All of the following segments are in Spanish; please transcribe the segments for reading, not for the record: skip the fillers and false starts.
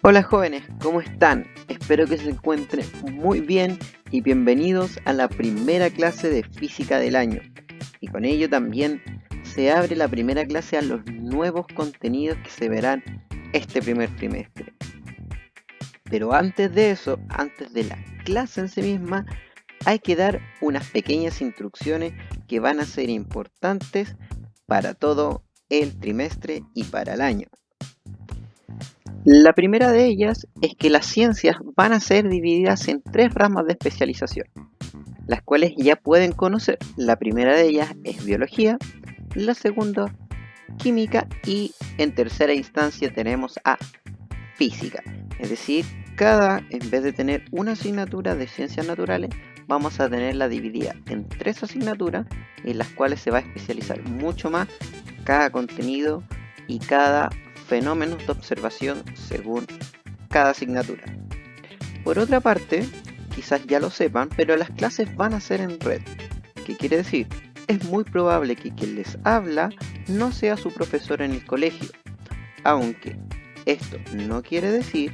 Hola jóvenes, ¿cómo están? Espero que se encuentren muy bien y bienvenidos a la primera clase de física del año. Y con ello también se abre la primera clase a los nuevos contenidos que se verán este primer trimestre. Pero antes de eso, antes de la clase en sí misma, hay que dar unas pequeñas instrucciones que van a ser importantes para todo el trimestre y para el año. La primera de ellas es que las ciencias van a ser divididas en tres ramas de especialización, las cuales ya pueden conocer. La primera de ellas es biología, la segunda química y en tercera instancia tenemos a física. Es decir, en vez de tener una asignatura de ciencias naturales, vamos a tenerla dividida en tres asignaturas en las cuales se va a especializar mucho más cada contenido y cada fenómeno de observación según cada asignatura. Por otra parte, quizás ya lo sepan, pero las clases van a ser en red. ¿Qué quiere decir? Es muy probable que quien les habla no sea su profesor en el colegio, aunque esto no quiere decir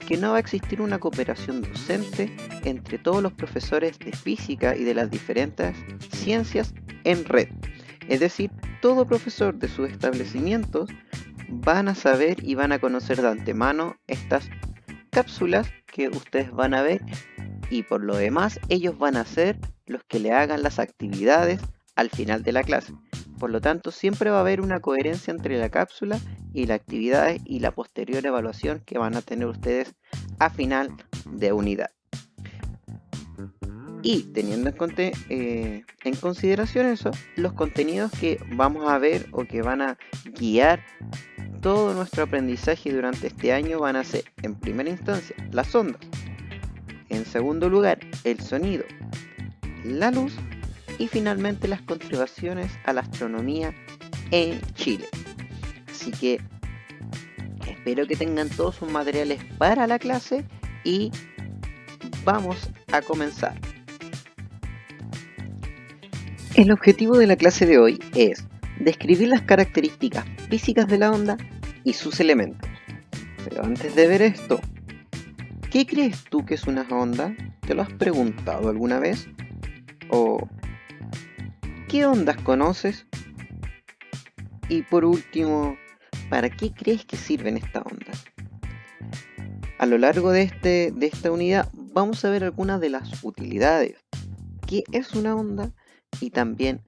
que no va a existir una cooperación docente entre todos los profesores de física y de las diferentes ciencias en red. Es decir, todo profesor de sus establecimientos van a saber y van a conocer de antemano estas cápsulas que ustedes van a ver y por lo demás ellos van a ser los que le hagan las actividades al final de la clase. Por lo tanto, siempre va a haber una coherencia entre la cápsula y las actividades y la posterior evaluación que van a tener ustedes a final de unidad. Y teniendo en consideración eso, los contenidos que vamos a ver o que van a guiar todo nuestro aprendizaje durante este año van a ser, en primera instancia, las ondas, en segundo lugar, el sonido, la luz y finalmente las contribuciones a la astronomía en Chile. Así que espero que tengan todos sus materiales para la clase y vamos a comenzar. El objetivo de la clase de hoy es describir las características físicas de la onda y sus elementos. Pero antes de ver esto, ¿qué crees tú que es una onda? ¿Te lo has preguntado alguna vez? ¿O qué ondas conoces? Y por último, ¿para qué crees que sirven estas ondas? A lo largo de esta unidad vamos a ver algunas de las utilidades. ¿Qué es una onda? Y también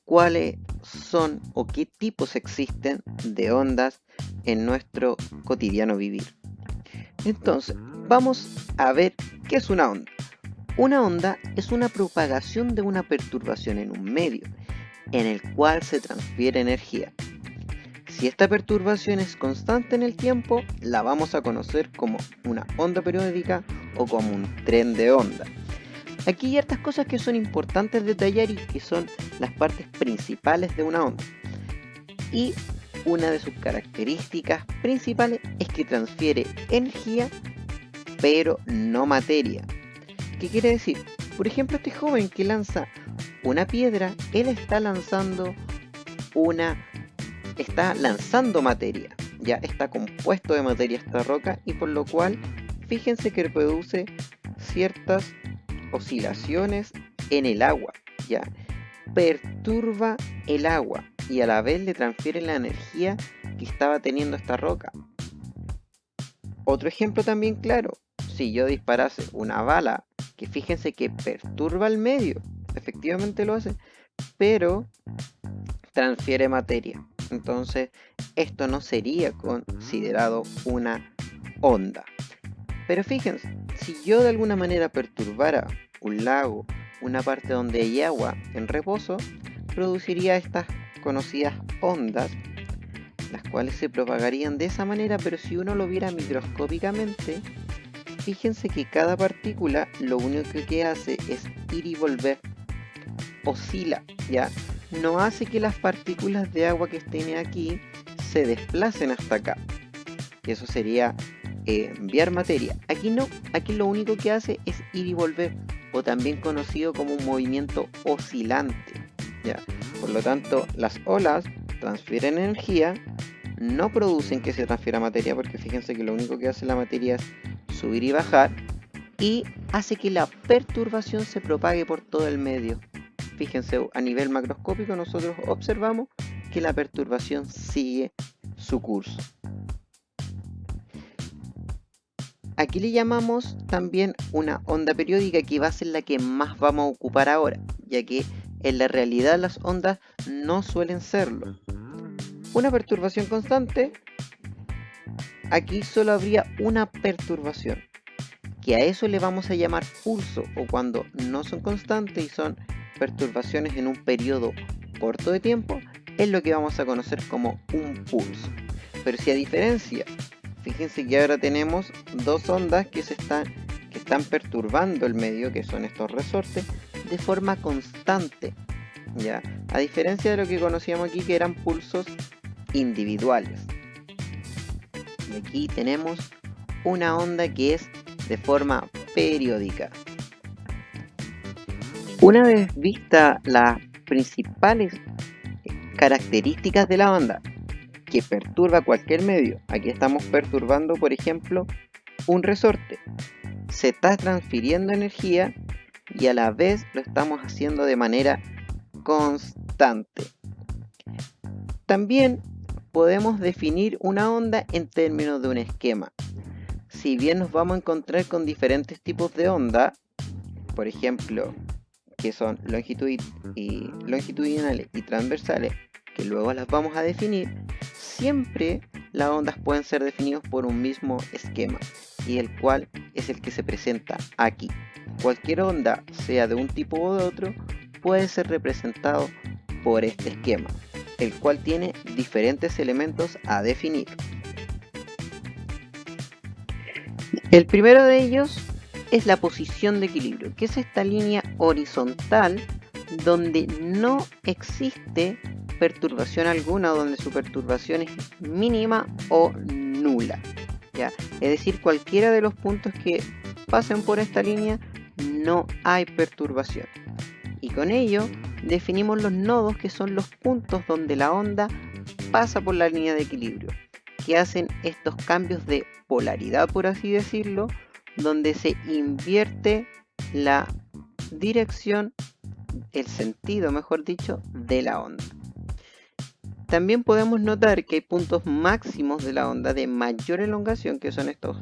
cuáles son o qué tipos existen de ondas en nuestro cotidiano vivir. Entonces, vamos a ver qué es una onda. Una onda es una propagación de una perturbación en un medio, en el cual se transfiere energía. Si esta perturbación es constante en el tiempo, la vamos a conocer como una onda periódica o como un tren de onda. Aquí hay hartas cosas que son importantes detallar y que son las partes principales de una onda. Y una de sus características principales es que transfiere energía, pero no materia. ¿Qué quiere decir? Por ejemplo, este joven que lanza una piedra, él está lanzando materia. Ya está compuesto de materia esta roca y por lo cual, fíjense que produce ciertas oscilaciones en el agua. Ya perturba el agua y a la vez le transfiere la energía que estaba teniendo esta roca. Otro ejemplo también claro, si yo disparase una bala, que fíjense que perturba el medio, efectivamente lo hace, pero transfiere materia. Entonces, esto no sería considerado una onda. Pero fíjense, si yo de alguna manera perturbara un lago, una parte donde hay agua en reposo, produciría estas conocidas ondas, las cuales se propagarían de esa manera, pero si uno lo viera microscópicamente, fíjense que cada partícula lo único que hace es ir y volver, oscila, ¿ya? No hace que las partículas de agua que estén aquí se desplacen hasta acá. Y eso sería enviar materia. Aquí no, aquí lo único que hace es ir y volver, o también conocido como un movimiento oscilante, ¿ya? Por lo tanto, las olas transfieren energía, no producen que se transfiera materia, porque fíjense que lo único que hace la materia es subir y bajar, y hace que la perturbación se propague por todo el medio. Fíjense, a nivel macroscópico nosotros observamos que la perturbación sigue su curso. Aquí le llamamos también una onda periódica, que va a ser la que más vamos a ocupar ahora, ya que en la realidad las ondas no suelen serlo. Una perturbación constante, aquí solo habría una perturbación, que a eso le vamos a llamar pulso, o cuando no son constantes y son perturbaciones en un periodo corto de tiempo, es lo que vamos a conocer como un pulso. Pero si a diferencia, fíjense que ahora tenemos dos ondas que están perturbando el medio, que son estos resortes, de forma constante, ¿ya? A diferencia de lo que conocíamos aquí, que eran pulsos individuales. Y aquí tenemos una onda que es de forma periódica. Una vez vista las principales características de la onda que perturba cualquier medio, aquí estamos perturbando, por ejemplo, un resorte. Se está transfiriendo energía y a la vez lo estamos haciendo de manera constante. También podemos definir una onda en términos de un esquema. Si bien nos vamos a encontrar con diferentes tipos de onda, por ejemplo, que son longitudinales y transversales, que luego las vamos a definir, siempre las ondas pueden ser definidas por un mismo esquema, y el cual es el que se presenta aquí. Cualquier onda, sea de un tipo o de otro, puede ser representado por este esquema, el cual tiene diferentes elementos a definir. El primero de ellos es la posición de equilibrio, que es esta línea horizontal donde no existe perturbación alguna, donde su perturbación es mínima o nula, ¿ya? Es decir, cualquiera de los puntos que pasen por esta línea no hay perturbación. Y con ello definimos los nodos, que son los puntos donde la onda pasa por la línea de equilibrio, que hacen estos cambios de polaridad, por así decirlo, donde se invierte la dirección, el sentido, mejor dicho, de la onda. También podemos notar que hay puntos máximos de la onda de mayor elongación, que son estos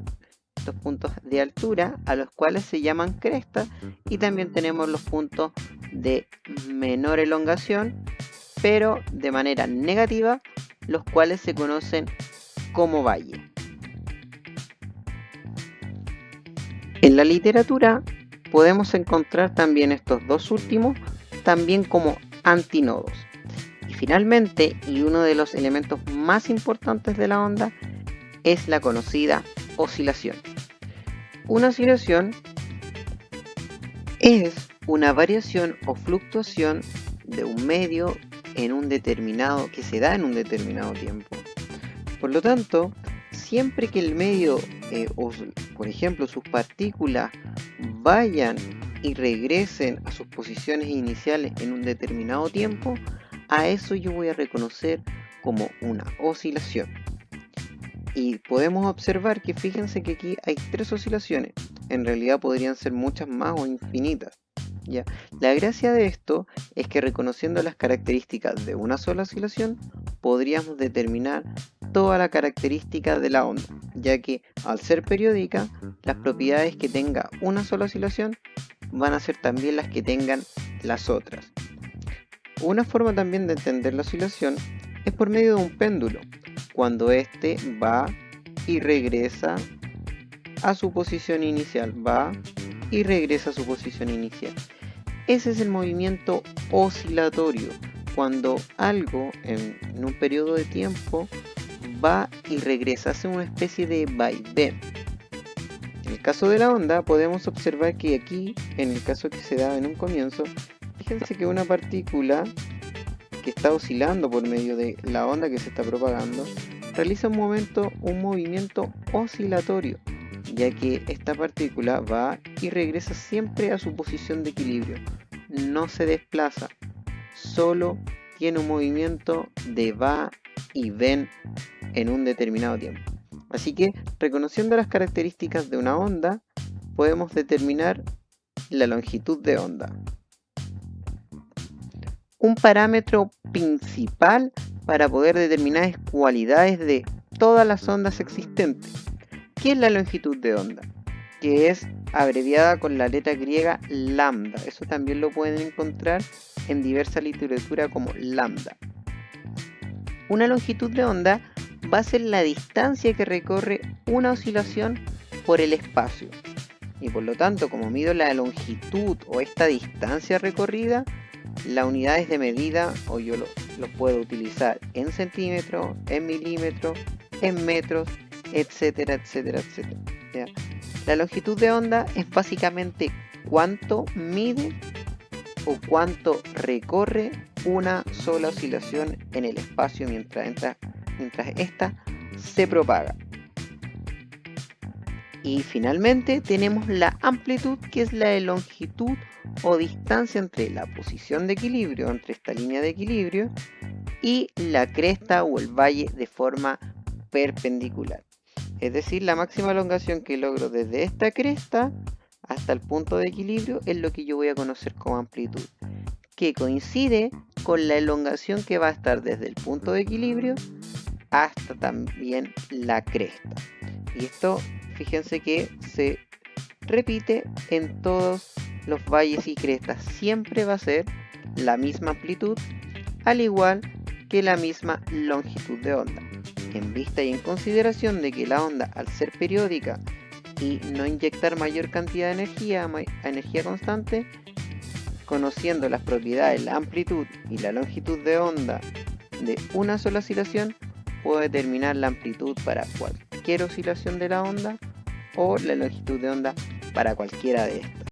puntos de altura, a los cuales se llaman crestas, y también tenemos los puntos de menor elongación, pero de manera negativa, los cuales se conocen como valle. En la literatura podemos encontrar también estos dos últimos también como antinodos. Y finalmente, y uno de los elementos más importantes de la onda, es la conocida oscilación. Una oscilación es una variación o fluctuación de un medio que se da en un determinado tiempo. Por lo tanto, siempre que el medio, por ejemplo, sus partículas vayan y regresen a sus posiciones iniciales en un determinado tiempo, a eso yo voy a reconocer como una oscilación. Y podemos observar que fíjense que aquí hay 3 oscilaciones. En realidad podrían ser muchas más o infinitas, ¿ya? La gracia de esto es que, reconociendo las características de una sola oscilación, podríamos determinar toda la característica de la onda, ya que al ser periódica, las propiedades que tenga una sola oscilación van a ser también las que tengan las otras. Una forma también de entender la oscilación es por medio de un péndulo, cuando este va y regresa a su posición inicial, va y regresa a su posición inicial. Ese es el movimiento oscilatorio, cuando algo en un periodo de tiempo va y regresa, hace una especie de vaivén. En el caso de la onda podemos observar que aquí, en el caso que se da en un comienzo, fíjense que una partícula que está oscilando por medio de la onda que se está propagando realiza un movimiento oscilatorio, ya que esta partícula va y regresa siempre a su posición de equilibrio, no se desplaza, solo tiene un movimiento de va y ven en un determinado tiempo. Así que, reconociendo las características de una onda, podemos determinar la longitud de onda. Un parámetro principal para poder determinar cualidades de todas las ondas existentes. ¿Qué es la longitud de onda? Que es abreviada con la letra griega lambda. Eso también lo pueden encontrar en diversa literatura como lambda. Una longitud de onda va a ser la distancia que recorre una oscilación por el espacio. Y por lo tanto, como mido la longitud o esta distancia recorrida, las unidades de medida, o yo lo puedo utilizar en centímetros, en milímetros, en metros, etcétera, etcétera, etcétera. ¿Ya? La longitud de onda es básicamente cuánto mide o cuánto recorre una sola oscilación en el espacio mientras ésta se propaga. Y finalmente tenemos la amplitud, que es la de longitud o distancia entre la posición de equilibrio, entre esta línea de equilibrio, y la cresta o el valle de forma perpendicular. Es decir, la máxima elongación que logro desde esta cresta hasta el punto de equilibrio es lo que yo voy a conocer como amplitud, que coincide con la elongación que va a estar desde el punto de equilibrio hasta también la cresta. Y esto, fíjense que se repite en todos los valles y crestas. Siempre va a ser la misma amplitud, al igual que la misma longitud de onda. En vista y en consideración de que la onda, al ser periódica y no inyectar mayor cantidad de energía constante, conociendo las propiedades, la amplitud y la longitud de onda de una sola oscilación, puedo determinar la amplitud para cualquier oscilación de la onda o la longitud de onda para cualquiera de estas.